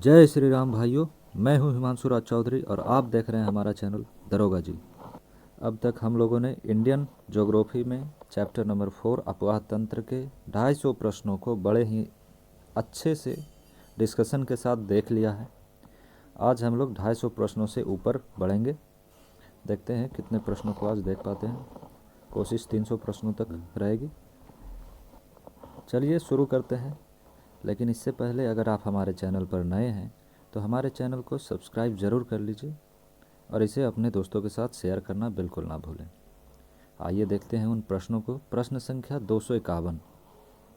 जय श्री राम भाइयों। मैं हूं हिमांशु राज चौधरी और आप देख रहे हैं हमारा चैनल दरोगा जी। अब तक हम लोगों ने इंडियन ज्योग्राफी में चैप्टर नंबर 4 अपवाह तंत्र के 250 प्रश्नों को बड़े ही अच्छे से डिस्कशन के साथ देख लिया है। आज हम लोग 250 प्रश्नों से ऊपर बढ़ेंगे। देखते हैं कितने प्रश्नों को आज देख पाते हैं। कोशिश 300 प्रश्नों तक रहेगी। चलिए शुरू करते हैं। लेकिन इससे पहले अगर आप हमारे चैनल पर नए हैं तो हमारे चैनल को सब्सक्राइब ज़रूर कर लीजिए और इसे अपने दोस्तों के साथ शेयर करना बिल्कुल ना भूलें। आइए देखते हैं उन प्रश्नों को। प्रश्न संख्या 251,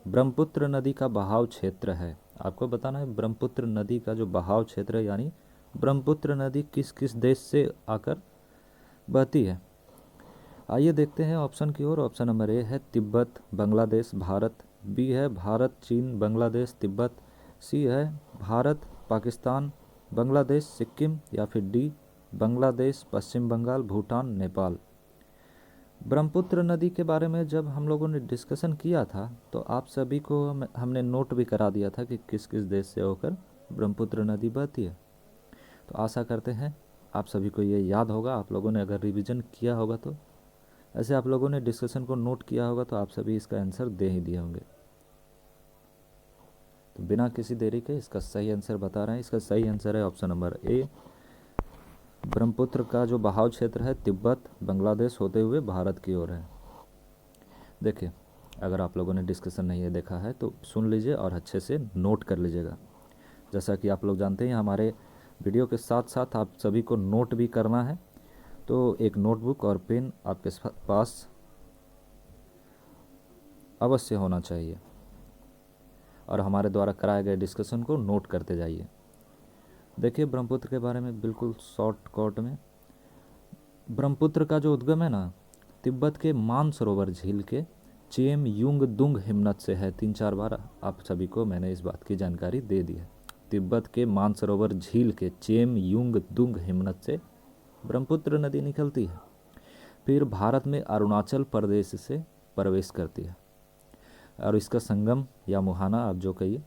ब्रह्मपुत्र नदी का बहाव क्षेत्र है। आपको बताना है ब्रह्मपुत्र नदी का जो बहाव क्षेत्र है, यानी ब्रह्मपुत्र नदी किस किस देश से आकर बहती है। आइए देखते हैं ऑप्शन की ओर। ऑप्शन नंबर ए है तिब्बत, बांग्लादेश, भारत। बी है भारत, चीन, बांग्लादेश, तिब्बत। सी है भारत, पाकिस्तान, बांग्लादेश, सिक्किम। या फिर डी बांग्लादेश, पश्चिम बंगाल, भूटान, नेपाल। ब्रह्मपुत्र नदी के बारे में जब हम लोगों ने डिस्कशन किया था तो आप सभी को हमने नोट भी करा दिया था कि किस किस देश से होकर ब्रह्मपुत्र नदी बहती है। तो आशा करते हैं आप सभी को ये याद होगा। आप लोगों ने अगर रिवीजन किया होगा तो ऐसे आप लोगों ने डिस्कशन को नोट किया होगा तो आप सभी इसका आंसर दे ही दिए होंगे। तो बिना किसी देरी के इसका सही आंसर बता रहे हैं। इसका सही आंसर है ऑप्शन नंबर ए, ब्रह्मपुत्र का जो बहाव क्षेत्र है तिब्बत, बांग्लादेश होते हुए भारत की ओर है। देखिए, अगर आप लोगों ने डिस्कशन नहीं देखा है तो सुन लीजिए और अच्छे से नोट कर लीजिएगा। जैसा कि आप लोग जानते हैं हमारे वीडियो के साथ साथ आप सभी को नोट भी करना है, तो एक नोटबुक और पेन आपके पास अवश्य होना चाहिए और हमारे द्वारा कराए गए डिस्कशन को नोट करते जाइए। देखिए, ब्रह्मपुत्र के बारे में बिल्कुल शॉर्टकट में, ब्रह्मपुत्र का जो उद्गम है ना, तिब्बत के मानसरोवर झील के चेम युंग दुंग हिमनद से है। 3-4 बार आप सभी को मैंने इस बात की जानकारी दे दी है। तिब्बत के मानसरोवर झील के चेम युंग दुंग हिमनद से ब्रह्मपुत्र नदी निकलती है, फिर भारत में अरुणाचल प्रदेश से प्रवेश करती है और इसका संगम या मुहाना, आप जो कहिए,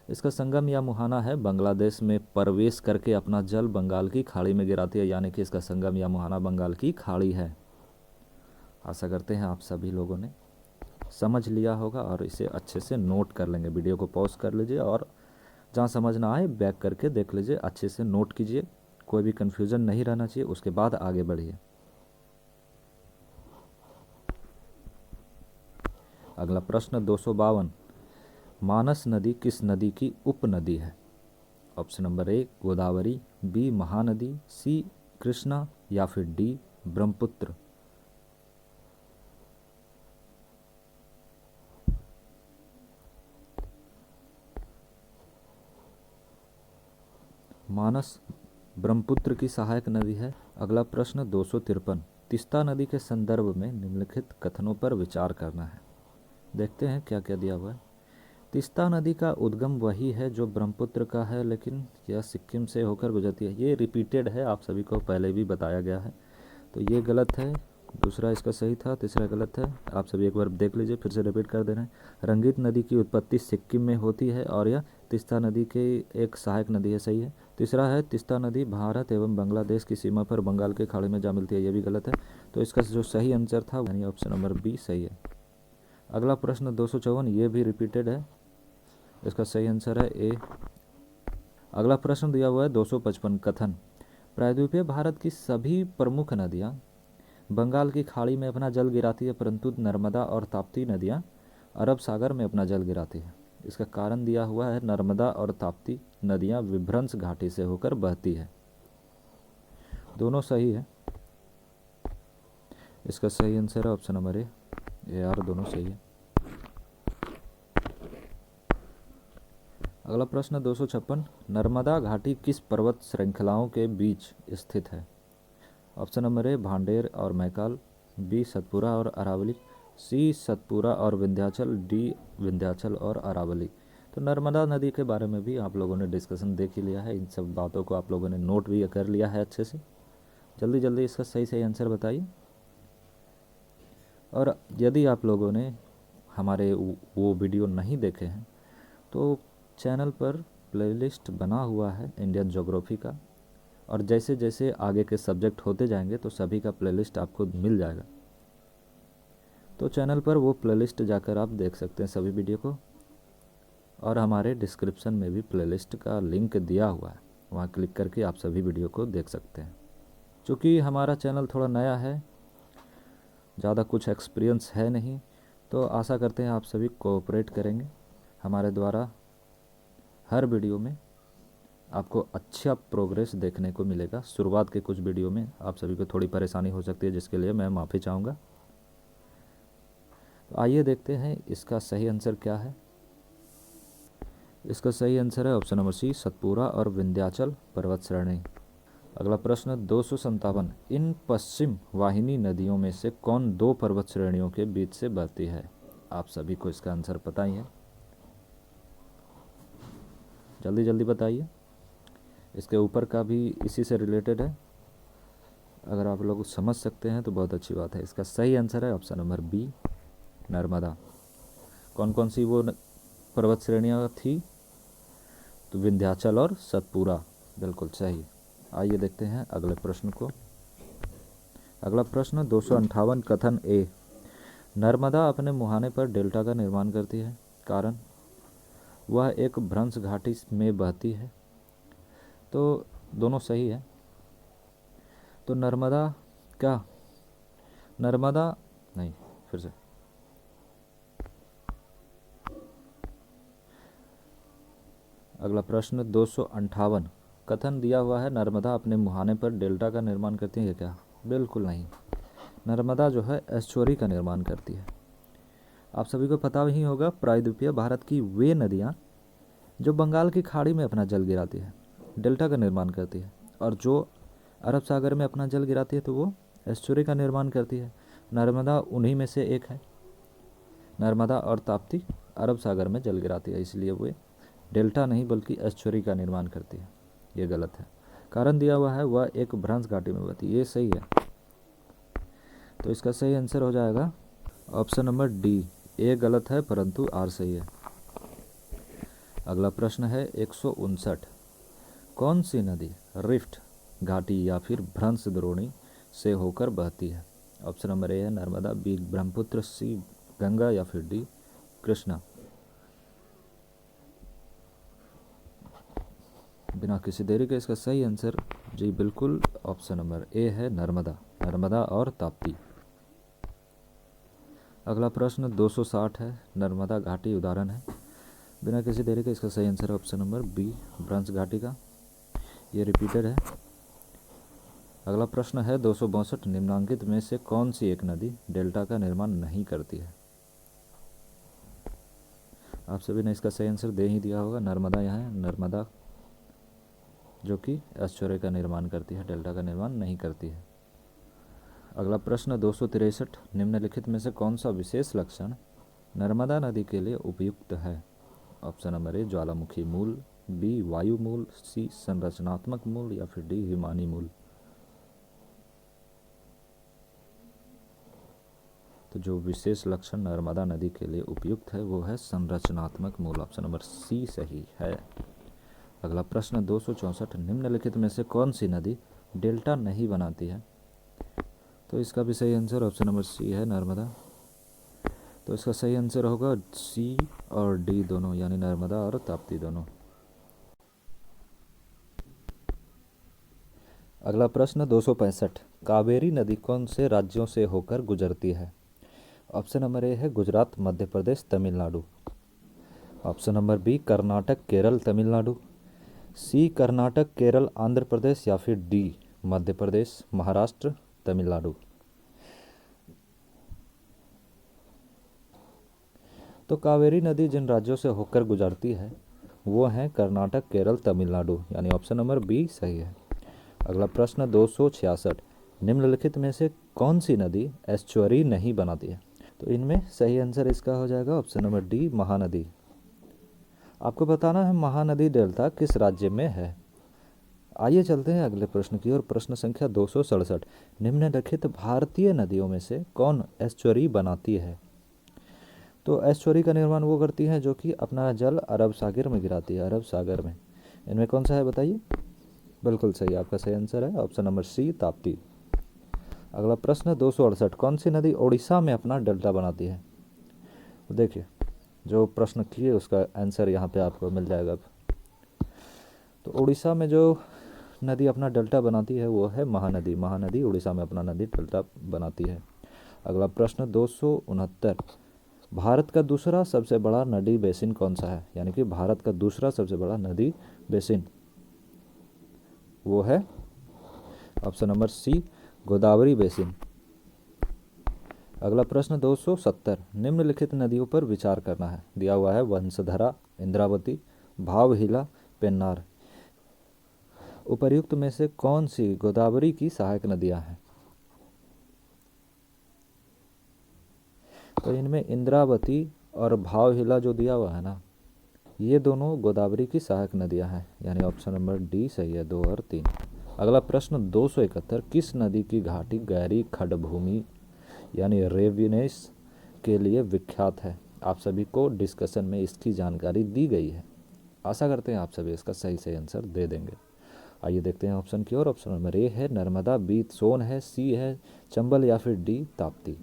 इसका संगम या मुहाना है बांग्लादेश में प्रवेश करके अपना जल बंगाल की खाड़ी में गिराती है। यानी कि इसका संगम या मुहाना बंगाल की खाड़ी है। आशा करते हैं आप सभी लोगों ने समझ लिया होगा और इसे अच्छे से नोट कर लेंगे। वीडियो को पॉज कर लीजिए और जहाँ समझ ना आए बैक करके देख लीजिए, अच्छे से नोट कीजिए। कोई भी कन्फ्यूज़न नहीं रहना चाहिए, उसके बाद आगे बढ़िए। अगला प्रश्न 252, मानस नदी किस नदी की उपनदी है। Option number A Godavari, B Mahanadi, C Krishna या फिर डी ब्रह्मपुत्र। मानस ब्रह्मपुत्र की सहायक नदी है। अगला प्रश्न 253, तीस्ता नदी के संदर्भ में निम्नलिखित कथनों पर विचार करना है। देखते हैं क्या क्या दिया हुआ है। तीस्ता नदी का उद्गम वही है जो ब्रह्मपुत्र का है, लेकिन यह सिक्किम से होकर गुजरती है। ये रिपीटेड है, आप सभी को पहले भी बताया गया है, तो ये गलत है। दूसरा इसका सही था, तीसरा गलत है। आप सभी एक बार देख लीजिए, फिर से रिपीट कर दे रहे हैं। रंगीत नदी की उत्पत्ति सिक्किम में होती है और यह तीस्ता नदी की एक सहायक नदी है, सही है। तीसरा है तीस्ता नदी भारत एवं बांग्लादेश की सीमा पर बंगाल के खाड़ी में जा मिलती है, ये भी गलत है। तो इसका जो सही आंसर था यानी ऑप्शन नंबर बी सही है। अगला प्रश्न 254, ये भी रिपीटेड है, इसका सही आंसर है ए। अगला प्रश्न दिया हुआ है 255, कथन, प्रायद्वीपीय भारत की सभी प्रमुख नदियाँ बंगाल की खाड़ी में अपना जल गिराती है, परंतु नर्मदा और ताप्ती नदियाँ अरब सागर में अपना जल गिराती है। इसका कारण दिया हुआ है नर्मदा और ताप्ती नदियाँ विभ्रंश घाटी से होकर बहती है। दोनों सही है, इसका सही आंसर है ऑप्शन नंबर ए। यार दोनों सही है। अगला प्रश्न 256, नर्मदा घाटी किस पर्वत श्रृंखलाओं के बीच स्थित है। ऑप्शन नंबर ए भांडेर और मैकाल, बी सतपुरा और अरावली, सी सतपुरा और विंध्याचल, डी विंध्याचल और अरावली। तो नर्मदा नदी के बारे में भी आप लोगों ने डिस्कशन देख ही लिया है, इन सब बातों को आप लोगों ने नोट भी कर लिया है अच्छे से। जल्दी जल्दी इसका सही सही आंसर बताइए। और यदि आप लोगों ने हमारे वो वीडियो नहीं देखे हैं तो चैनल पर प्लेलिस्ट बना हुआ है इंडियन ज्योग्राफी का, और जैसे जैसे आगे के सब्जेक्ट होते जाएंगे तो सभी का प्लेलिस्ट आपको मिल जाएगा। तो चैनल पर वो प्लेलिस्ट जाकर आप देख सकते हैं सभी वीडियो को, और हमारे डिस्क्रिप्शन में भी प्लेलिस्ट का लिंक दिया हुआ है, वहाँ क्लिक करके आप सभी वीडियो को देख सकते हैं। चूँकि हमारा चैनल थोड़ा नया है, ज़्यादा कुछ एक्सपीरियंस है नहीं, तो आशा करते हैं आप सभी कोऑपरेट करेंगे। हमारे द्वारा हर वीडियो में आपको अच्छा प्रोग्रेस देखने को मिलेगा। शुरुआत के कुछ वीडियो में आप सभी को थोड़ी परेशानी हो सकती है, जिसके लिए मैं माफ़ी चाहूँगा। तो आइए देखते हैं इसका सही आंसर क्या है। इसका सही आंसर है ऑप्शन नंबर सी, सतपुरा और विंध्याचल पर्वत श्रेणी। अगला प्रश्न 257, इन पश्चिम वाहिनी नदियों में से कौन दो पर्वत श्रेणियों के बीच से बहती है? आप सभी को इसका आंसर पता ही है, जल्दी जल्दी बताइए। इसके ऊपर का भी इसी से रिलेटेड है, अगर आप लोग समझ सकते हैं तो बहुत अच्छी बात है। इसका सही आंसर है ऑप्शन नंबर बी, नर्मदा। कौन कौन सी वो पर्वत श्रेणियाँ थी? तो विंध्याचल और सतपुरा, बिल्कुल सही। आइए देखते हैं अगले प्रश्न को। अगला प्रश्न 258, कथन ए, नर्मदा अपने मुहाने पर डेल्टा का निर्माण करती है, कारण वह एक भ्रंश घाटी में बहती है। तो दोनों सही है। तो नर्मदा क्या, नर्मदा नहीं, फिर से अगला प्रश्न 258, कथन दिया हुआ है नर्मदा अपने मुहाने पर डेल्टा का निर्माण करती है क्या? बिल्कुल नहीं। नर्मदा जो है एस्चुअरी का निर्माण करती है। आप सभी को पता ही होगा, प्रायद्वीपीय भारत की वे नदियाँ जो बंगाल की खाड़ी में अपना जल गिराती है, डेल्टा का निर्माण करती है, और जो अरब सागर में अपना जल गिराती है तो वो एस्चुअरी का निर्माण करती है। नर्मदा उन्हीं में से एक है। नर्मदा और ताप्ती अरब सागर में जल गिराती है, इसलिए वे डेल्टा नहीं बल्कि एस्चुअरी का निर्माण करती है। ये गलत है। कारण दिया हुआ है वह एक भ्रंश घाटी में बहती है, ये सही है। तो इसका सही आंसर हो जाएगा ऑप्शन नंबर डी। ए गलत है परंतु आर सही है। अगला प्रश्न है 159, कौन सी नदी रिफ्ट घाटी या फिर भ्रंश द्रोणी से होकर बहती है? ऑप्शन नंबर ए है नर्मदा, बी ब्रह्मपुत्र, सी गंगा या फिर डी कृष्णा। बिना किसी देरी के इसका सही आंसर जी बिल्कुल ऑप्शन नंबर ए है नर्मदा, नर्मदा और ताप्ती। अगला प्रश्न 260 है, नर्मदा घाटी उदाहरण है। बिना किसी देरी के इसका सही आंसर ऑप्शन नंबर बी, भ्रंश घाटी का। ये रिपीटेड है। अगला प्रश्न है 262, निम्नांकित में से कौन सी एक नदी डेल्टा का निर्माण नहीं करती है? आप सभी ने इसका सही आंसर दे ही दिया होगा। नर्मदा यहाँ है, नर्मदा जो कि एस्चुअरी का निर्माण करती है, डेल्टा का निर्माण नहीं करती है। अगला प्रश्न 263, निम्नलिखित में से कौन सा विशेष लक्षण नर्मदा नदी के लिए उपयुक्त है? ऑप्शन नंबर ए ज्वालामुखी मूल, बी वायु मूल, सी संरचनात्मक मूल या फिर डी हिमानी मूल। तो जो विशेष लक्षण नर्मदा नदी के लिए उपयुक्त है वो है संरचनात्मक मूल, ऑप्शन नंबर सी सही है। अगला प्रश्न 264, निम्नलिखित में से कौन सी नदी डेल्टा नहीं बनाती है? तो इसका भी सही आंसर ऑप्शन नंबर सी है नर्मदा। तो इसका सही आंसर होगा सी और डी दोनों, यानी नर्मदा और ताप्ती दोनों। अगला प्रश्न 265, कावेरी नदी कौन से राज्यों से होकर गुजरती है? ऑप्शन नंबर ए है Gujarat, Madhya Pradesh, Tamil Nadu. Option number B Karnataka, Kerala, Tamil Nadu. C Karnataka, Kerala, Andhra Pradesh या फिर डी मध्य प्रदेश, महाराष्ट्र, तमिलनाडु। तो कावेरी नदी जिन राज्यों से होकर गुजरती है वो हैं कर्नाटक, केरल, तमिलनाडु, यानी ऑप्शन नंबर बी सही है। अगला प्रश्न 266, निम्नलिखित में से कौन सी नदी एस्चुअरी नहीं बनाती है? तो इनमें सही आंसर इसका हो जाएगा ऑप्शन नंबर डी महानदी। आपको बताना है महानदी डेल्टा किस राज्य में है। आइए चलते हैं अगले प्रश्न की ओर। प्रश्न संख्या 267, निम्नलिखित भारतीय नदियों में से कौन एस्चुअरी बनाती है? तो एस्चुरी का निर्माण वो करती है जो कि अपना जल अरब सागर में गिराती है, अरब सागर में। इनमें कौन सा है बताइए? बिल्कुल सही, आपका सही आंसर है ऑप्शन नंबर सी, ताप्ती। अगला प्रश्न 268, कौन सी नदी ओडिशा में अपना डेल्टा बनाती है? तो देखिए, जो प्रश्न किए उसका आंसर यहाँ पे आपको मिल जाएगा अब। तो उड़ीसा में जो नदी अपना डेल्टा बनाती है वो है महानदी। महानदी उड़ीसा में अपना नदी डेल्टा बनाती है। अगला प्रश्न 269, भारत का दूसरा सबसे बड़ा नदी बेसिन कौन सा है? यानी कि भारत का दूसरा सबसे बड़ा नदी बेसिन वो है option number C, Godavari basin. अगला प्रश्न 270, निम्नलिखित नदियों पर विचार करना है। दिया हुआ है वंशधरा, इंद्रावती, भावहिला, पेन्नार। उपर्युक्त में से कौन सी गोदावरी की सहायक नदियां हैं? तो इनमें इंद्रावती और भावहिला जो दिया हुआ है ना, ये दोनों गोदावरी की सहायक नदियां हैं, यानी ऑप्शन नंबर डी सही है, 2 और 3। अगला प्रश्न 271, किस नदी की घाटी गहरी खड़भूमि यानी रेविनेस के लिए विख्यात है? आप सभी को डिस्कशन में इसकी जानकारी दी गई है। आशा करते हैं आप सभी इसका सही सही आंसर दे देंगे। आइए देखते हैं ऑप्शन की ओर। ऑप्शन नंबर ए है नर्मदा, बी सोन है, सी है चंबल या फिर डी ताप्ती।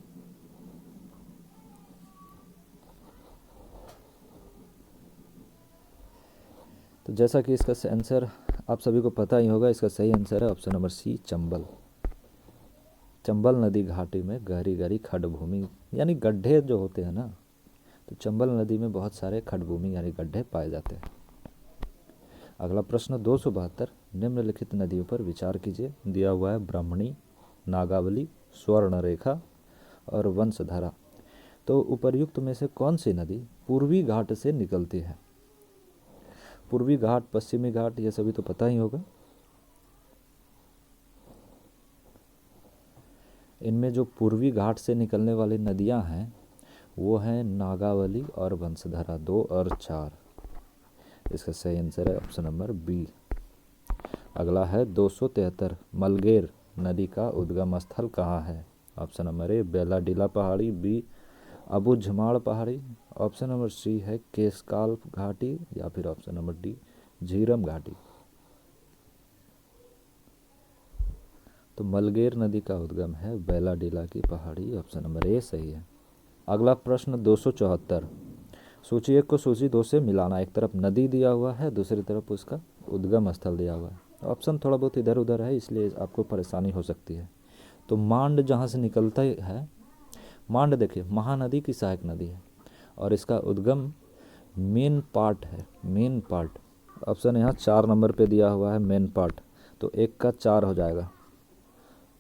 तो जैसा कि इसका आंसर आप सभी को पता ही होगा, इसका सही आंसर है option number C, Chambal. Chambal नदी घाटी में गहरी गहरी खड़भूमि यानी गड्ढे जो होते हैं ना, तो चंबल नदी में बहुत सारे खड़भूमि यानी गड्ढे पाए जाते हैं। अगला प्रश्न 272, निम्नलिखित नदियों पर विचार कीजिए। दिया हुआ है ब्राह्मणी, नागावली, स्वर्णरेखा और वंशधारा। तो उपर्युक्त में से कौन सी नदी पूर्वी घाट से निकलती है? पूर्वी घाट, पश्चिमी घाट, ये सभी तो पता ही होगा। इनमें जो पूर्वी घाट से निकलने वाली नदियां हैं वो हैं नागावली और वंशधारा, 2 और 4। इसका सही आंसर है ऑप्शन नंबर बी। अगला है 273, मलगेर नदी का उद्गम स्थल कहाँ है? ऑप्शन नंबर ए, बेलाडीला पहाड़ी, बी अबू झमाड़ पहाड़ी, ऑप्शन नंबर सी है केशकाल घाटी या फिर ऑप्शन नंबर डी झीरम घाटी। तो मलगेर नदी का उद्गम है बेलाडीला की पहाड़ी, ऑप्शन नंबर ए सही है। अगला प्रश्न 274, सूची 1 को सूची 2 से मिलाना। एक तरफ नदी दिया हुआ है, दूसरी तरफ उसका उद्गम स्थल दिया हुआ है। ऑप्शन थोड़ा बहुत इधर उधर है, इसलिए आपको परेशानी हो सकती है। तो मांड जहाँ से निकलता है, मांड देखिए महानदी की सहायक नदी है और इसका उद्गम मेन पार्ट है, मेन पार्ट। ऑप्शन यहाँ 4 नंबर पे दिया हुआ है मेन पार्ट, तो 1 का 4 हो जाएगा।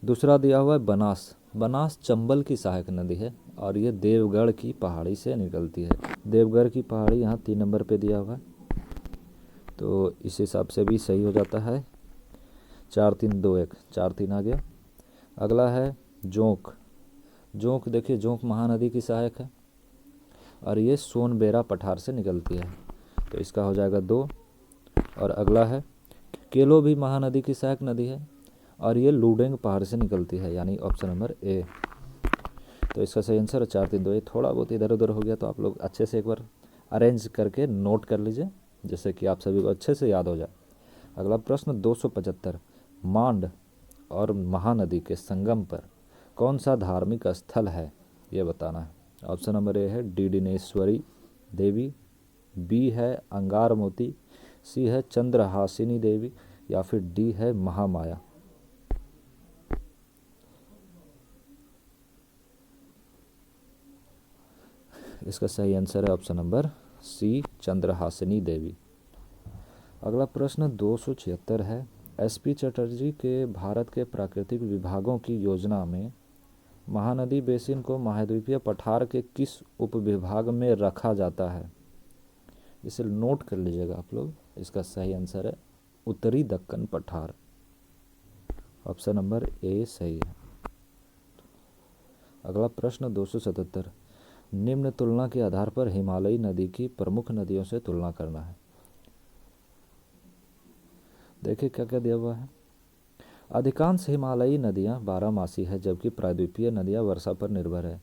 दूसरा दिया हुआ है बनास, बनास चंबल की सहायक नदी है और ये देवगढ़ की पहाड़ी से निकलती है। देवगढ़ की पहाड़ी यहाँ 3 नंबर पे दिया हुआ है, तो इस हिसाब से भी सही हो जाता है। 4 3 2 1, 4 3 आ गया। अगला है जोंक, जोंक देखिए जोंक महानदी की सहायक है और ये सोनबेरा पठार से निकलती है, तो इसका हो जाएगा 2। और अगला है केलो, भी महानदी की सहायक नदी है और ये लूडेंग पहाड़ से निकलती है, यानी ऑप्शन नंबर ए। तो इसका सही आंसर है 4 3 2 1। थोड़ा बहुत इधर उधर हो गया तो आप लोग अच्छे से एक बार अरेंज करके नोट कर लीजिए, जिससे कि आप सभी को अच्छे से याद हो जाए। अगला प्रश्न 275, मांड और महानदी के संगम पर कौन सा धार्मिक स्थल है, ये बताना है। ऑप्शन नंबर ए है डीडिनेश्वरी देवी, बी है अंगार मोती, सी है चंद्रहासिनी देवी या फिर डी है महामाया। इसका सही आंसर है ऑप्शन नंबर सी, चंद्रहासिनी देवी। अगला प्रश्न 276 है, एसपी चटर्जी के भारत के प्राकृतिक विभागों की योजना में महानदी बेसिन को महाद्वीपीय पठार के किस उपविभाग में रखा जाता है? इसे नोट कर लीजिएगा आप लोग। इसका सही आंसर है उत्तरी दक्कन पठार, ऑप्शन नंबर ए सही है। अगला प्रश्न 277, निम्न तुलना के आधार पर हिमालयी नदी की प्रमुख नदियों से तुलना करना है। देखिए क्या क्या दिया हुआ है। अधिकांश हिमालयी नदियां बारहमासी है, जबकि प्रायद्वीपीय नदियां वर्षा पर निर्भर है।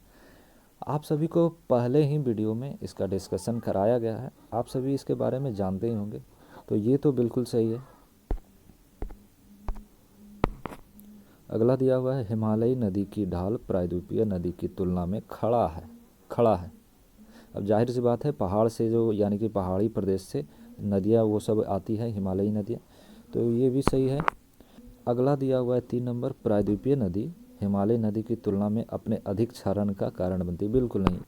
आप सभी को पहले ही वीडियो में इसका डिस्कशन कराया गया है, आप सभी इसके बारे में जानते ही होंगे, तो ये तो बिल्कुल सही है। अगला दिया हुआ है, हिमालयी नदी की ढाल प्रायद्वीपीय नदी की तुलना में खड़ा है। अब जाहिर सी बात है, पहाड़ से जो यानी कि पहाड़ी प्रदेश से नदियाँ वो सब आती है, हिमालयी नदियाँ, तो ये भी सही है। अगला दिया हुआ है 3 नंबर, प्रायद्वीपीय नदी हिमालय नदी की तुलना में अपने अधिक क्षरण का कारण बनती है। बिल्कुल नहीं।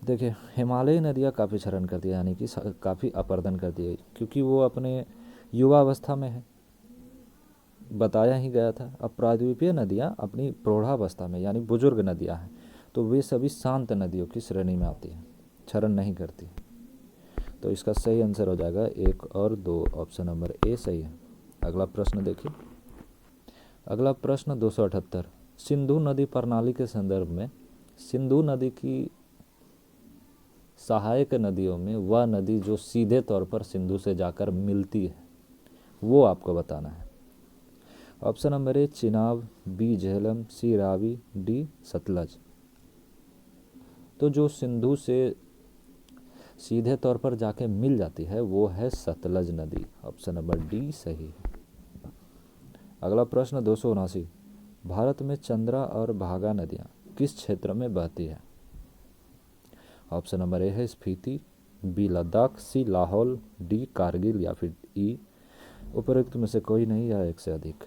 देखिए, हिमालयी नदियाँ काफ़ी क्षरण करती है, यानी कि काफ़ी अपर्दन करती है, क्योंकि वो अपने युवावस्था में है, बताया ही गया था। अब प्रायद्वीपीय नदियाँ अपनी प्रौढ़ावस्था में यानी बुजुर्ग नदियाँ हैं, तो वे सभी शांत नदियों की श्रेणी में आती हैं, क्षरण नहीं करती। तो इसका सही आंसर हो जाएगा 1 और 2, ऑप्शन नंबर ए सही है। अगला प्रश्न देखिए। अगला प्रश्न 278, सिंधु नदी प्रणाली के संदर्भ में सिंधु नदी की सहायक नदियों में वह नदी जो सीधे तौर पर सिंधु से जाकर मिलती है, वो आपको बताना है। Option number A Chenab, B Jhelum, C Ravi, D Sutlej. तो जो सिंधु से सीधे तौर पर जाके मिल जाती है वो है सतलज नदी, ऑप्शन नंबर डी सही है। अगला प्रश्न 279, भारत में चंद्रा और भागा नदियाँ किस क्षेत्र में बहती है? ऑप्शन नंबर ए है स्पीति, बी लद्दाख, सी लाहौल, डी कारगिल या फिर ई उपरोक्त में से कोई नहीं या एक से अधिक।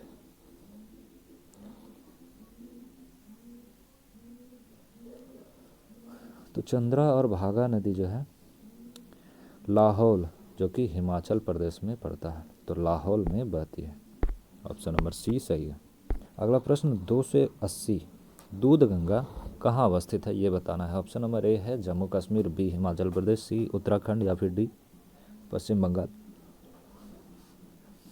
तो चंद्रा और भागा नदी जो है लाहौल, जो कि हिमाचल प्रदेश में पड़ता है, तो लाहौल में बहती है, ऑप्शन नंबर सी सही है। अगला प्रश्न 280, दूध गंगा कहाँ अवस्थित है ये बताना है। ऑप्शन नंबर ए है जम्मू कश्मीर, बी हिमाचल प्रदेश, सी उत्तराखंड या फिर डी पश्चिम बंगाल।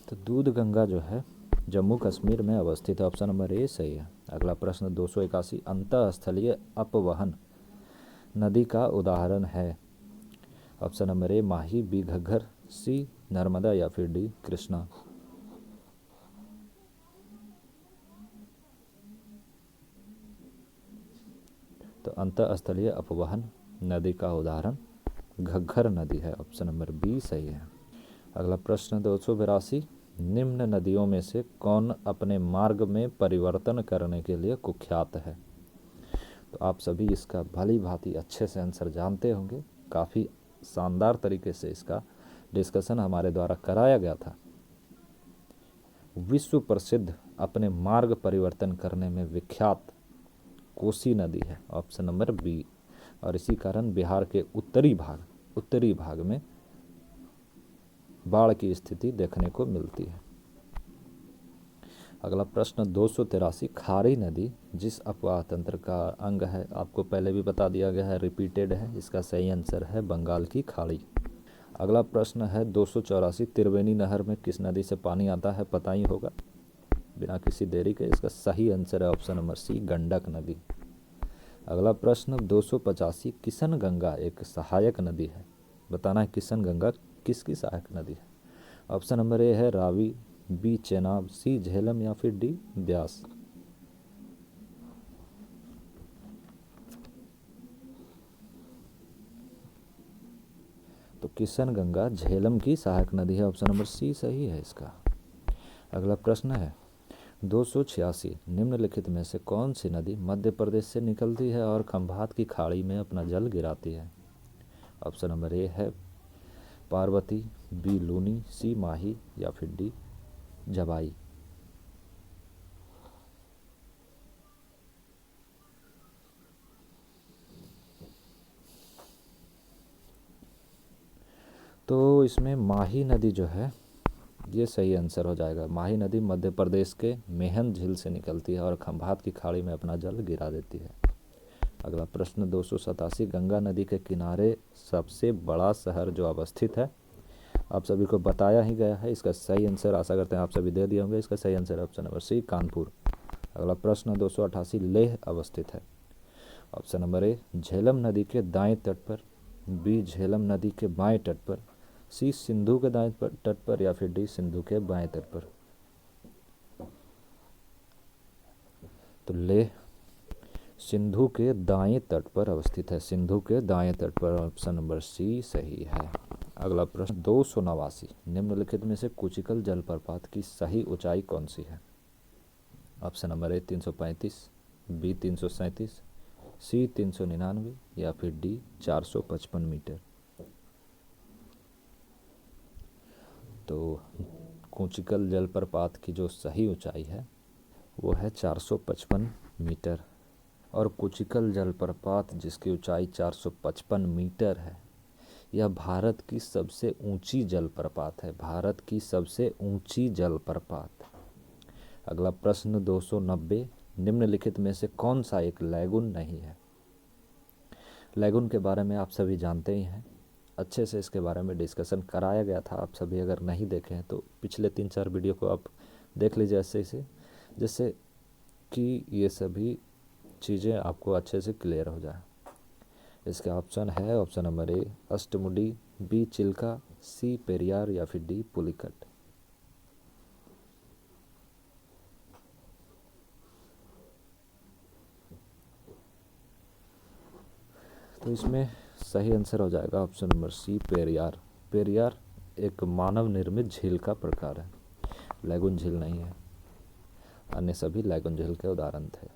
तो दूध गंगा जो है जम्मू कश्मीर में अवस्थित है, ऑप्शन नंबर ए सही है। अगला प्रश्न 281, अंतःस्थलीय अपवहन नदी का उदाहरण है। Option number A Mahi, B Ghaggar, C Narmada या फिर डी कृष्णा। तो अंतःस्थलीय अपवहन नदी का उदाहरण घग्गर नदी है, ऑप्शन नंबर बी सही है। अगला प्रश्न 282, निम्न नदियों में से कौन अपने मार्ग में परिवर्तन करने के लिए कुख्यात है? तो आप सभी इसका भली भांति अच्छे से आंसर जानते होंगे, काफ़ी शानदार तरीके से इसका डिस्कशन हमारे द्वारा कराया गया था। विश्व प्रसिद्ध भापने मार्ग परिवर्तन करने में विख्यात कोसी नदी है, ऑप्शन नंबर बी, और इसी कारण बिहार के उत्तरी भाग में बाढ़ की स्थिति देखने को मिलती है। अगला प्रश्न 283, खारी नदी जिस अपवाह तंत्र का अंग है, आपको पहले भी बता दिया गया है, रिपीटेड है, इसका सही आंसर है बंगाल की खाड़ी। अगला प्रश्न है 284, त्रिवेणी नहर में किस नदी से पानी आता है, पता ही होगा बिना किसी देरी के, इसका सही आंसर है ऑप्शन नंबर सी गंडक नदी। अगला प्रश्न 285, किशन गंगा एक सहायक नदी है, बताना है किशन गंगा किसकी सहायक नदी है। ऑप्शन नंबर ए है रावी, बी चेनाब, सी झेलम या फिर डी ब्यास। तो किशन गंगा झेलम की सहायक नदी है, ऑप्शन नंबर सी सही है इसका। अगला प्रश्न है 286, निम्नलिखित में से कौन सी नदी मध्य प्रदेश से निकलती है और खंभात की खाड़ी में अपना जल गिराती है? ऑप्शन नंबर ए है पार्वती, बी लूनी, सी माही या फिर डी जबाई। तो इसमें माही नदी जो है ये सही आंसर हो जाएगा। माही नदी मध्य प्रदेश के मेहन झील से निकलती है और खंभात की खाड़ी में अपना जल गिरा देती है। अगला प्रश्न 287, गंगा नदी के किनारे सबसे बड़ा शहर जो अवस्थित है, आप सभी को बताया ही गया है, इसका सही आंसर आशा करते हैं आप सभी दे दिए होंगे, इसका सही answer option number C Kanpur. अगला प्रश्न 288, लेह अवस्थित है, ऑप्शन नंबर ए झेलम नदी के दाएं तट पर, बी झेलम नदी के बाएं तट पर, सी सिंधु के दाएं तट पर या फिर डी सिंधु के बाएं तट पर। तो लेह सिंधु के दाएं तट पर अवस्थित है। सिंधु के दाएं तट पर, ऑप्शन नंबर सी सही है। अगला प्रश्न 289, निम्नलिखित में से कुचिकल जलप्रपात की सही ऊंचाई कौन सी है? ऑप्शन नंबर ए 335, बी 337, सी 399 या फिर डी 455 मीटर। तो कुचिकल जलप्रपात की जो सही ऊंचाई है वो है 455 मीटर। और कुचिकल जलप्रपात जिसकी ऊंचाई 455 मीटर है, यह भारत की सबसे ऊंची जलप्रपात है। भारत की सबसे ऊंची जलप्रपात। अगला प्रश्न 290, निम्नलिखित में से कौन सा एक लैगून नहीं है? लैगून के बारे में आप सभी जानते ही हैं, अच्छे से इसके बारे में डिस्कशन कराया गया था। आप सभी अगर नहीं देखे हैं तो पिछले 3-4 वीडियो को आप देख लीजिए अच्छे से, जिससे कि ये सभी चीज़ें आपको अच्छे से क्लियर हो जाए। इसका ऑप्शन है option number A Ashtamudi, B Chilka, C Periyar या फिर डी पुलिकट। तो इसमें सही आंसर हो जाएगा option number C Periyar. Periyar एक मानव निर्मित झील का प्रकार है, लैगून झील नहीं है। अन्य सभी लैगून झील के उदाहरण थे।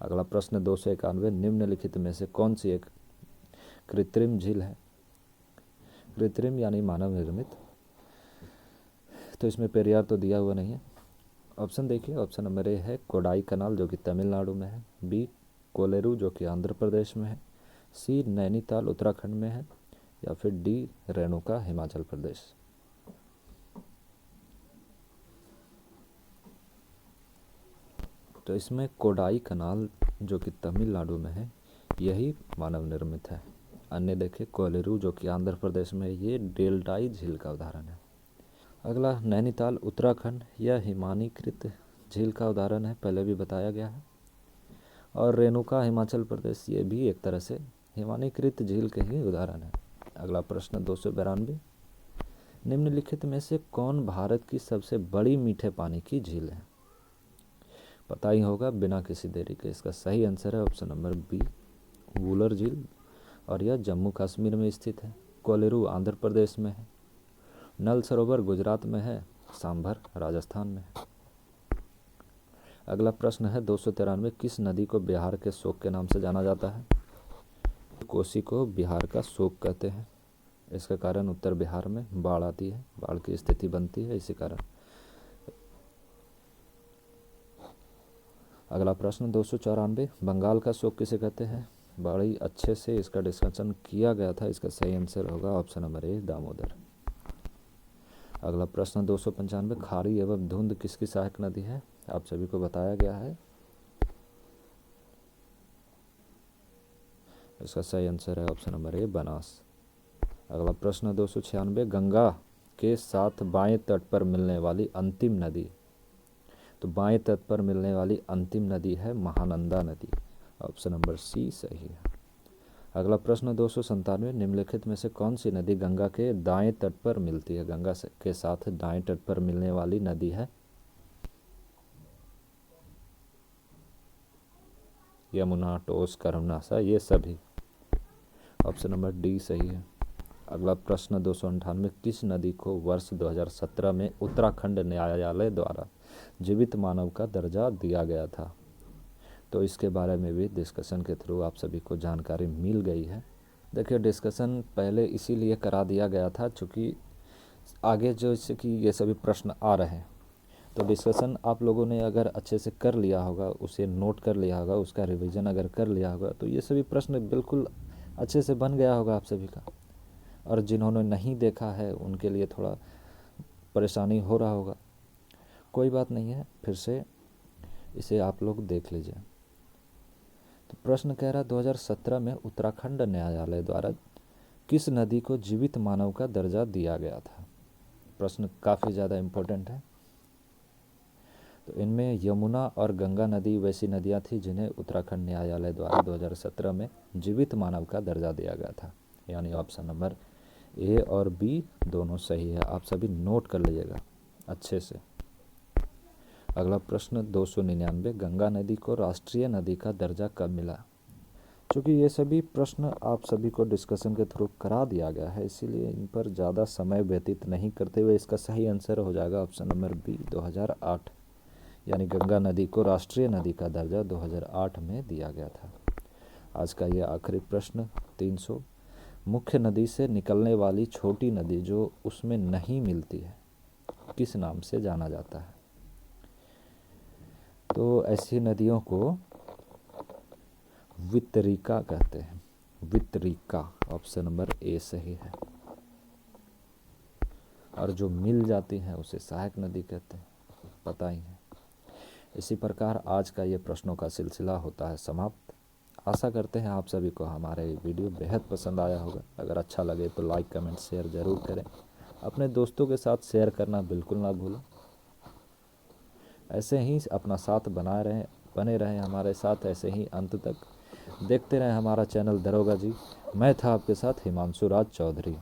अगला प्रश्न 291, निम्नलिखित में से कौन सी एक कृत्रिम झील है? कृत्रिम यानी मानव निर्मित। तो इसमें पेरियार तो दिया हुआ नहीं है। ऑप्शन देखिए, ऑप्शन नंबर ए है कोडाई कनाल जो कि तमिलनाडु में है, बी कोलेरू जो कि आंध्र प्रदेश में है, सी नैनीताल उत्तराखंड में है या फिर डी रेणुका हिमाचल प्रदेश। तो इसमें कोडाई कनाल जो कि तमिलनाडु में है यही मानव निर्मित है। अन्य देखिए कोलेरू जो कि आंध्र प्रदेश में है, ये डेल्टाई झील का उदाहरण है। अगला नैनीताल उत्तराखंड यह हिमानीकृत झील का उदाहरण है, पहले भी बताया गया है। और रेणुका हिमाचल प्रदेश ये भी एक तरह से हिमानीकृत झील के ही उदाहरण है। अगला प्रश्न 292, निम्नलिखित में से कौन भारत की सबसे बड़ी मीठे पानी की झील है? पता ही होगा बिना किसी देरी के। इसका सही आंसर है ऑप्शन नंबर बी वुलर झील, और यह जम्मू कश्मीर में स्थित है। कोलेरू आंध्र प्रदेश में है, नल सरोवर गुजरात में है, सांभर राजस्थान में है। अगला प्रश्न है 293, किस नदी को बिहार के शोक के नाम से जाना जाता है? कोसी को बिहार का शोक कहते हैं। इसका कारण उत्तर बिहार में बाढ़ आती है, बाढ़ की स्थिति बनती है, इसी कारण। अगला प्रश्न 294, बंगाल का शोक किसे कहते हैं? बड़ी अच्छे से इसका डिस्कशन किया गया था। इसका सही आंसर होगा ऑप्शन नंबर ए दामोदर। अगला प्रश्न 295, खारी एवं धुंध किसकी सहायक नदी है? आप सभी को बताया गया है। इसका सही आंसर है ऑप्शन नंबर ए बनास। अगला प्रश्न 296, गंगा के साथ बाएं तट पर मिलने वाली अंतिम नदी। तो बाएं तट पर मिलने वाली अंतिम नदी है महानंदा नदी। ऑप्शन नंबर सी सही है। अगला प्रश्न 297, निम्नलिखित में से कौन सी नदी गंगा के दाएं तट पर मिलती है? गंगा के साथ दाएं तट पर मिलने वाली नदी है यमुना, टोस, कर्मनासा, ये सभी। ऑप्शन नंबर डी सही है। अगला प्रश्न 298, किस नदी को वर्ष 2017 में उत्तराखंड न्यायालय द्वारा जीवित मानव का दर्जा दिया गया था? तो इसके बारे में भी डिस्कशन के थ्रू आप सभी को जानकारी मिल गई है। देखिए डिस्कशन पहले इसीलिए करा दिया गया था क्योंकि आगे जैसे कि ये सभी प्रश्न आ रहे हैं, तो डिस्कशन आप लोगों ने अगर अच्छे से कर लिया होगा, उसे नोट कर लिया होगा, उसका रिवीजन अगर कर लिया होगा, तो ये सभी प्रश्न बिल्कुल अच्छे से बन गया होगा आप सभी का। और जिन्होंने नहीं देखा है उनके लिए थोड़ा परेशानी हो रहा होगा। कोई बात नहीं है, फिर से इसे आप लोग देख लीजिए। तो प्रश्न कह रहा 2017 में उत्तराखंड न्यायालय द्वारा किस नदी को जीवित मानव का दर्जा दिया गया था? प्रश्न काफ़ी ज़्यादा इम्पोर्टेंट है। तो इनमें यमुना और गंगा नदी वैसी नदियां थी जिन्हें उत्तराखंड न्यायालय द्वारा 2017 में जीवित मानव का दर्जा दिया गया था। यानी ऑप्शन नंबर ए और बी दोनों सही है। आप सभी नोट कर लीजिएगा अच्छे से। अगला प्रश्न 299, गंगा नदी को राष्ट्रीय नदी का दर्जा कब मिला? चूँकि ये सभी प्रश्न आप सभी को डिस्कशन के थ्रू करा दिया गया है, इसीलिए इन पर ज़्यादा समय व्यतीत नहीं करते हुए इसका सही आंसर हो जाएगा ऑप्शन नंबर बी, 2008। यानी गंगा नदी को राष्ट्रीय नदी का दर्जा 2008 में दिया गया था। आज का ये आखिरी प्रश्न 300, मुख्य नदी से निकलने वाली छोटी नदी जो उसमें नहीं मिलती है किस नाम से जाना जाता है? तो ऐसी नदियों को वितरिका कहते हैं। वितरिका, ऑप्शन नंबर ए सही है। और जो मिल जाती हैं उसे सहायक नदी कहते हैं, पता ही है। इसी प्रकार आज का ये प्रश्नों का सिलसिला होता है समाप्त। आशा करते हैं आप सभी को हमारा ये वीडियो बेहद पसंद आया होगा। अगर अच्छा लगे तो लाइक कमेंट शेयर ज़रूर करें। अपने दोस्तों के साथ शेयर करना बिल्कुल ना भूलें। ऐसे ही अपना साथ बने रहें हमारे साथ, ऐसे ही अंत तक देखते रहें हमारा चैनल दरोगा जी। मैं था आपके साथ हिमांशु राज चौधरी।